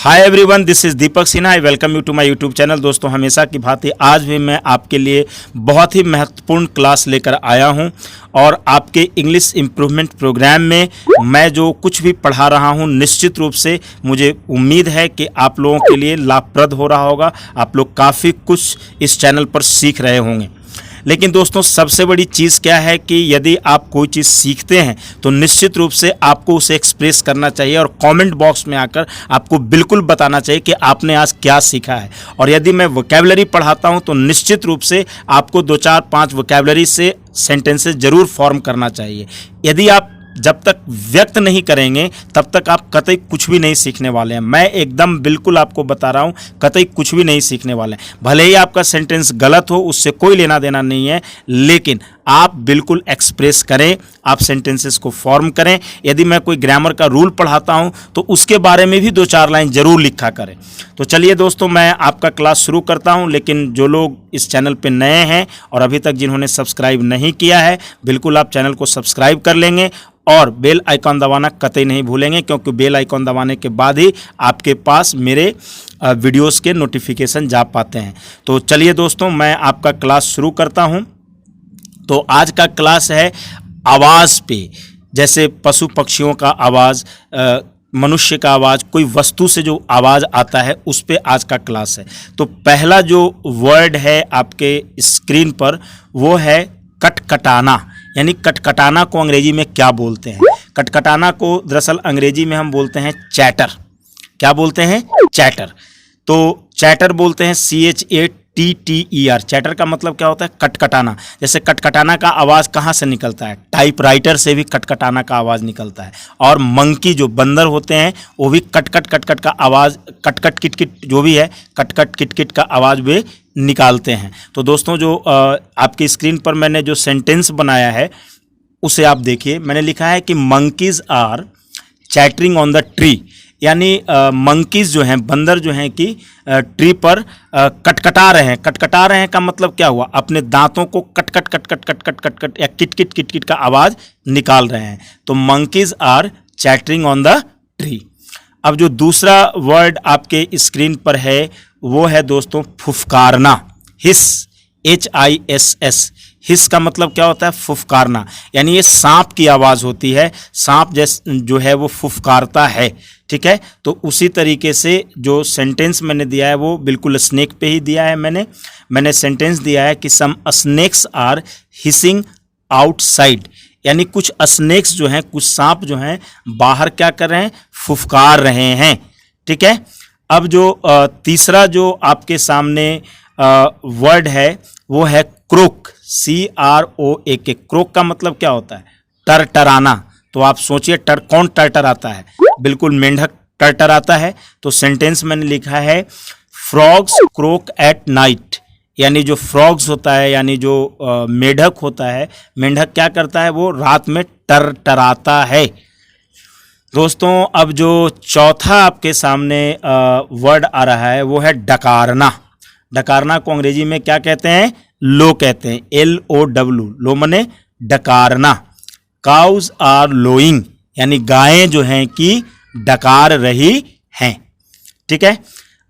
Hi everyone, this is Deepak Sinha. I welcome you to my YouTube channel. दोस्तों, हमेशा की भांति आज भी मैं आपके लिए बहुत ही महत्वपूर्ण क्लास लेकर आया हूं और आपके इंग्लिश इम्प्रूवमेंट प्रोग्राम में मैं जो कुछ भी पढ़ा रहा हूं, निश्चित रूप से मुझे उम्मीद है कि आप लोगों के लिए लाभप्रद हो रहा होगा। आप लोग काफ़ी कुछ इस चैनल पर सीख रहे होंगे। लेकिन दोस्तों, सबसे बड़ी चीज़ क्या है कि यदि आप कोई चीज़ सीखते हैं तो निश्चित रूप से आपको उसे एक्सप्रेस करना चाहिए और कमेंट बॉक्स में आकर आपको बिल्कुल बताना चाहिए कि आपने आज क्या सीखा है। और यदि मैं वोकैबुलरी पढ़ाता हूं तो निश्चित रूप से आपको 2, 4, 5 वोकैबुलरी से सेंटेंसेस जरूर फॉर्म करना चाहिए। यदि आप जब तक व्यक्त नहीं करेंगे तब तक आप कतई कुछ भी नहीं सीखने वाले हैं। मैं एकदम बिल्कुल आपको बता रहा हूं, कतई कुछ भी नहीं सीखने वाले हैं। भले ही आपका सेंटेंस गलत हो, उससे कोई लेना देना नहीं है, लेकिन आप बिल्कुल एक्सप्रेस करें, आप सेंटेंसेस को फॉर्म करें। यदि मैं कोई ग्रामर का रूल पढ़ाता हूं तो उसके बारे में भी 2, 4 लाइन जरूर लिखा करें। तो चलिए दोस्तों, मैं आपका क्लास शुरू करता हूं। लेकिन जो लोग इस चैनल पे नए हैं और अभी तक जिन्होंने सब्सक्राइब नहीं किया है, बिल्कुल आप चैनल को सब्सक्राइब कर लेंगे और बेल आइकॉन दबाना कतई नहीं भूलेंगे, क्योंकि बेल आइकॉन दबाने के बाद ही आपके पास मेरे वीडियोस के नोटिफिकेशन जा पाते हैं। तो चलिए दोस्तों, मैं आपका क्लास शुरू करता हूं। तो आज का क्लास है आवाज़ पे, जैसे पशु पक्षियों का आवाज़, मनुष्य का आवाज़, कोई वस्तु से जो आवाज़ आता है उस पे आज का क्लास है। तो पहला जो वर्ड है आपके स्क्रीन पर वो है कटकटाना। यानी कटकटाना को अंग्रेजी में क्या बोलते हैं? कटकटाना को दरअसल अंग्रेजी में हम बोलते हैं चैटर। क्या बोलते हैं? चैटर। तो चैटर बोलते हैं CHATTER। चैटर का मतलब क्या होता है? कटकटाना। जैसे कटकटाना का आवाज़ कहाँ से निकलता है? टाइपराइटर से भी कटकटाना का आवाज़ निकलता है। और मंकी जो बंदर होते हैं वो भी कटकट कटकट का आवाज़, कटकट किटकिट जो भी है, कटकट किटकिट का आवाज़ भी निकालते हैं। तो दोस्तों, जो आपकी स्क्रीन पर मैंने जो सेंटेंस बनाया है उसे आप देखिए। मैंने लिखा है कि monkeys are chattering on the tree. यानी मंकीज़ जो हैं, बंदर जो हैं कि ट्री पर कटकटा रहे हैं। कटकटा रहे हैं का मतलब क्या हुआ? अपने दांतों को कटकट कटकट कटकट कटकट या किटकिट किटकिट का आवाज़ निकाल रहे हैं। तो monkeys are chattering on the tree. अब जो दूसरा वर्ड आपके स्क्रीन पर है वो है दोस्तों फुफकारना। हिस, HISS। हिस का मतलब क्या होता है? फुफकारना। यानी ये सांप की आवाज़ होती है। सांप जो है वो फुफकारता है, ठीक है। तो उसी तरीके से जो सेंटेंस मैंने दिया है वो बिल्कुल स्नेक पे ही दिया है। मैंने सेंटेंस दिया है कि सम स्नेक्स आर हिसिंग आउटसाइड। यानी कुछ स्नेक्स जो हैं, कुछ सांप जो हैं, बाहर क्या कर रहे हैं? फुफकार रहे हैं, ठीक है। अब जो तीसरा जो आपके सामने वर्ड है वो है क्रोक, CROAK। क्रोक का मतलब क्या होता है? टरटराना। तो आप सोचिए, कौन टरटराता है? बिल्कुल मेंढक टरटराता है। तो सेंटेंस मैंने लिखा है फ्रॉग्स क्रोक एट नाइट। यानी जो फ्रॉग्स होता है, यानी जो मेंढक होता है, मेंढक क्या करता है? वो रात में टरटराता है। दोस्तों, अब जो चौथा आपके सामने वर्ड आ रहा है वो है डकारना। डकारना को अंग्रेजी में क्या कहते हैं? लो कहते हैं, LOW। लो मने डकारना। Cows are लोइंग। यानी गायें जो हैं कि डकार रही हैं, ठीक है।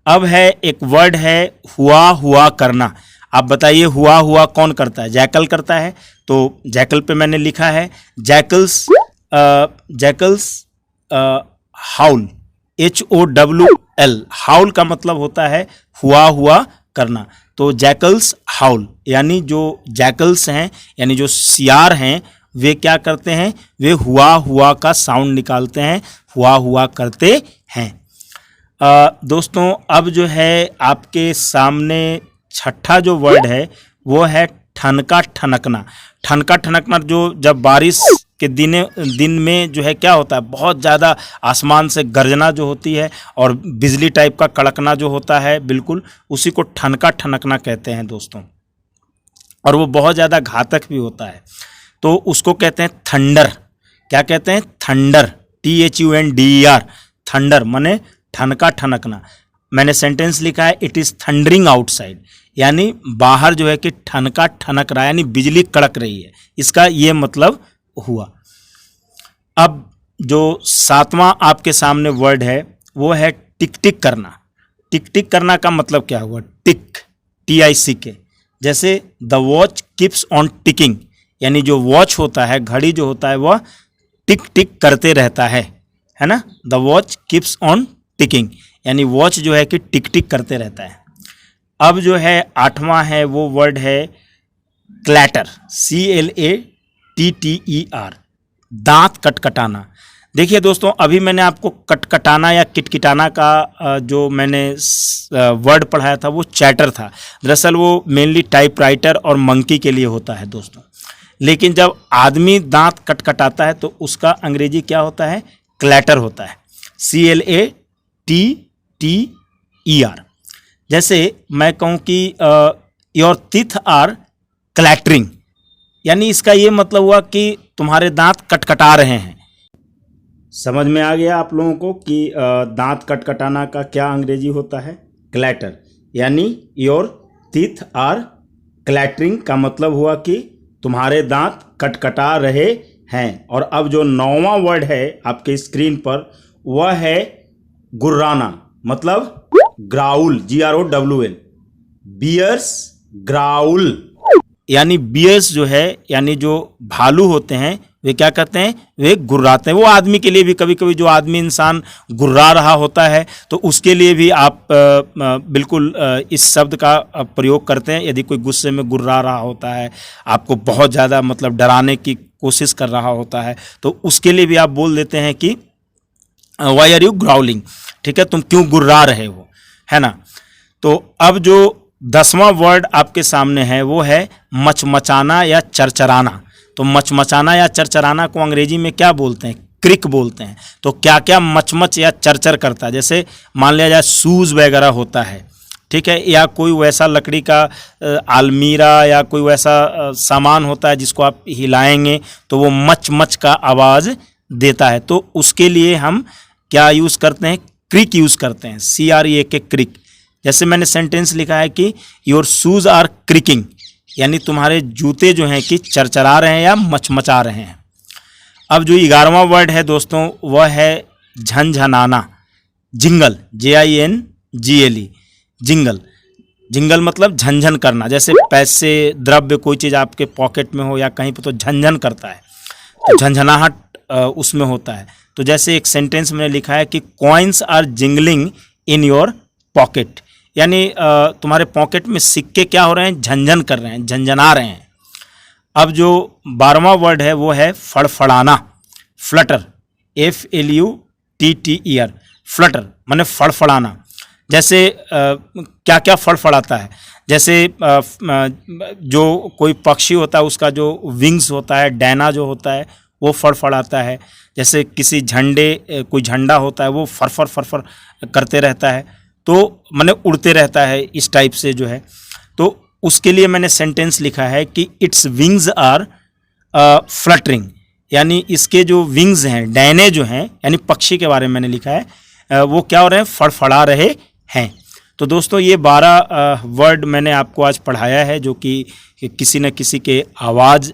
अब है एक वर्ड है हुआ हुआ करना। आप बताइए, हुआ हुआ कौन करता है? जैकल करता है। तो जैकल पे मैंने लिखा है जैकल्स हाउल, HOWL। हाउल का मतलब होता है हुआ हुआ करना। तो जैकल्स हाउल, यानी जो जैकल्स हैं, यानी जो सियार हैं, वे क्या करते हैं? वे हुआ हुआ का साउंड निकालते हैं, हुआ हुआ करते हैं। दोस्तों, अब जो है आपके सामने छठा जो वर्ड है वो है ठनका ठनकना। ठनका ठनकना जो जब बारिश के दिन में जो है क्या होता है? बहुत ज़्यादा आसमान से गर्जना जो होती है और बिजली टाइप का कड़कना जो होता है, बिल्कुल उसी को ठनका ठनकना कहते हैं दोस्तों। और वो बहुत ज़्यादा घातक भी होता है। तो उसको कहते हैं थंडर। क्या कहते हैं? Thunder, THUNDER। थंडर माने ठनका ठनकना। मैंने सेंटेंस लिखा है इट इज़ थंडरिंग आउटसाइड। यानी बाहर जो है कि ठनका ठनक रहा है, यानी बिजली कड़क रही है, इसका ये मतलब हुआ। अब जो सातवां आपके सामने वर्ड है वो है टिक टिक करना। टिक टिक करना का मतलब क्या हुआ? टिक, TICK। जैसे the watch keeps on ticking, यानी जो वॉच होता है, घड़ी जो होता है, वह टिक टिक करते रहता है ना। The watch keeps on ticking, यानी वॉच जो है कि टिक टिक करते रहता है। अब जो है 8वां है वो वर्ड है क्लैटर, CLATTER, दांत कटकटाना। देखिए दोस्तों, अभी मैंने आपको कटकटाना या किटकिटाना का जो मैंने वर्ड पढ़ाया था वो चैटर था। दरअसल वो मेनली टाइपराइटर और मंकी के लिए होता है दोस्तों। लेकिन जब आदमी दांत कटकटाता है तो उसका अंग्रेजी क्या होता है? क्लैटर होता है, CLATTER। जैसे मैं कहूँ कि योर टीथ आर क्लैटरिंग, यानी इसका ये मतलब हुआ कि तुम्हारे दांत कटकटा रहे हैं। समझ में आ गया आप लोगों को कि दांत कटकटाना का क्या अंग्रेजी होता है? क्लैटर। यानी योर टीथ आर क्लैटरिंग का मतलब हुआ कि तुम्हारे दांत कटकटा रहे हैं। और अब जो 9वां वर्ड है आपके स्क्रीन पर वह है गुर्राना, मतलब ग्राउल, GROWL, बियर्स ग्राउल। यानी बियर्स जो है, यानी जो भालू होते हैं, वे क्या करते हैं? वे गुर्राते हैं। वो आदमी के लिए भी, कभी कभी जो आदमी इंसान गुर्रा रहा होता है तो उसके लिए भी आप बिल्कुल इस शब्द का प्रयोग करते हैं। यदि कोई गुस्से में गुर्रा रहा होता है, आपको बहुत ज़्यादा मतलब डराने की कोशिश कर रहा होता है, तो उसके लिए भी आप बोल देते हैं कि वाई आर यू ग्राउलिंग, ठीक है, तुम क्यों गुर्रा रहे हो, है ना। तो अब जो 10वां वर्ड आपके सामने है वो है मचमचाना या चरचराना। तो मचमचाना या चरचराना को अंग्रेजी में क्या बोलते हैं? क्रिक बोलते हैं। तो क्या क्या मचमच या चरचर करता है? जैसे मान लिया जाए शूज़ वगैरह होता है, ठीक है, या कोई वैसा लकड़ी का आलमीरा या कोई वैसा सामान होता है जिसको आप हिलाएंगे तो वो मच मच का आवाज़ देता है। तो उसके लिए हम क्या यूज़ करते हैं? क्रिक यूज़ करते हैं, CREAK, क्रिक। जैसे मैंने सेंटेंस लिखा है कि योर शूज़ आर क्रिकिंग, यानी तुम्हारे जूते जो हैं कि चरचरा रहे हैं या मचमचा रहे हैं। अब जो 11वां वर्ड है दोस्तों वह है झनझनाना, जिंगल, JINGLE, जिंगल। जिंगल मतलब झनझन करना। जैसे पैसे, द्रव्य, कोई चीज़ आपके पॉकेट में हो या कहीं पर तो झनझन करता है, तो झंझनाहट उसमें होता है। तो जैसे एक सेंटेंस में लिखा है कि coins are jingling in your pocket, यानी तुम्हारे पॉकेट में सिक्के क्या हो रहे हैं? झंझन कर रहे हैं, झंझना रहे हैं। अब जो 12वां वर्ड है वो है फड़फड़ाना, फ्लटर, FLUTTER, फ्लटर माने फड़फड़ाना। जैसे क्या क्या फड़फड़ाता है? जैसे जो कोई पक्षी होता है उसका जो विंग्स होता है, डैना जो होता है वो फड़फड़ाता है। जैसे किसी झंडे, कोई झंडा होता है वो फरफर फरफर करते रहता है, तो माने उड़ते रहता है, इस टाइप से जो है। तो उसके लिए मैंने सेंटेंस लिखा है कि इट्स विंग्स आर फ्लटरिंग, यानी इसके जो विंग्स हैं, डैने जो हैं, यानी पक्षी के बारे में मैंने लिखा है, वो क्या हो रहे हैं? फड़फड़ा रहे हैं। तो दोस्तों ये 12 वर्ड मैंने आपको आज पढ़ाया है जो कि किसी न किसी के आवाज़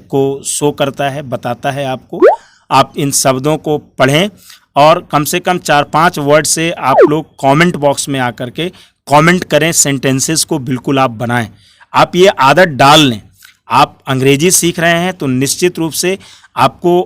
को शो करता है, बताता है आपको। आप इन शब्दों को पढ़ें और कम से कम 4-5 वर्ड से आप लोग कमेंट बॉक्स में आकर के कमेंट करें, सेंटेंसेस को बिल्कुल आप बनाएं। आप ये आदत डाल लें। आप अंग्रेजी सीख रहे हैं तो निश्चित रूप से आपको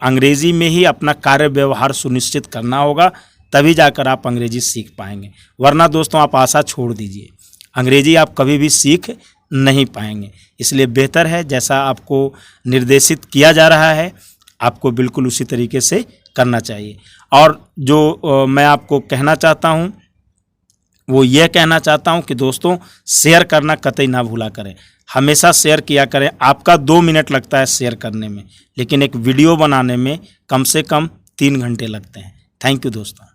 अंग्रेजी में ही अपना कार्य व्यवहार सुनिश्चित करना होगा, तभी जाकर आप अंग्रेजी सीख पाएंगे। वरना दोस्तों आप आशा छोड़ दीजिए, अंग्रेजी आप कभी भी सीख नहीं पाएंगे। इसलिए बेहतर है जैसा आपको निर्देशित किया जा रहा है आपको बिल्कुल उसी तरीके से करना चाहिए। और जो मैं आपको कहना चाहता हूँ वो ये कहना चाहता हूँ कि दोस्तों शेयर करना कतई ना भूला करें, हमेशा शेयर किया करें। आपका 2 मिनट लगता है शेयर करने में, लेकिन एक वीडियो बनाने में कम से कम 3 घंटे लगते हैं। थैंक यू दोस्तों।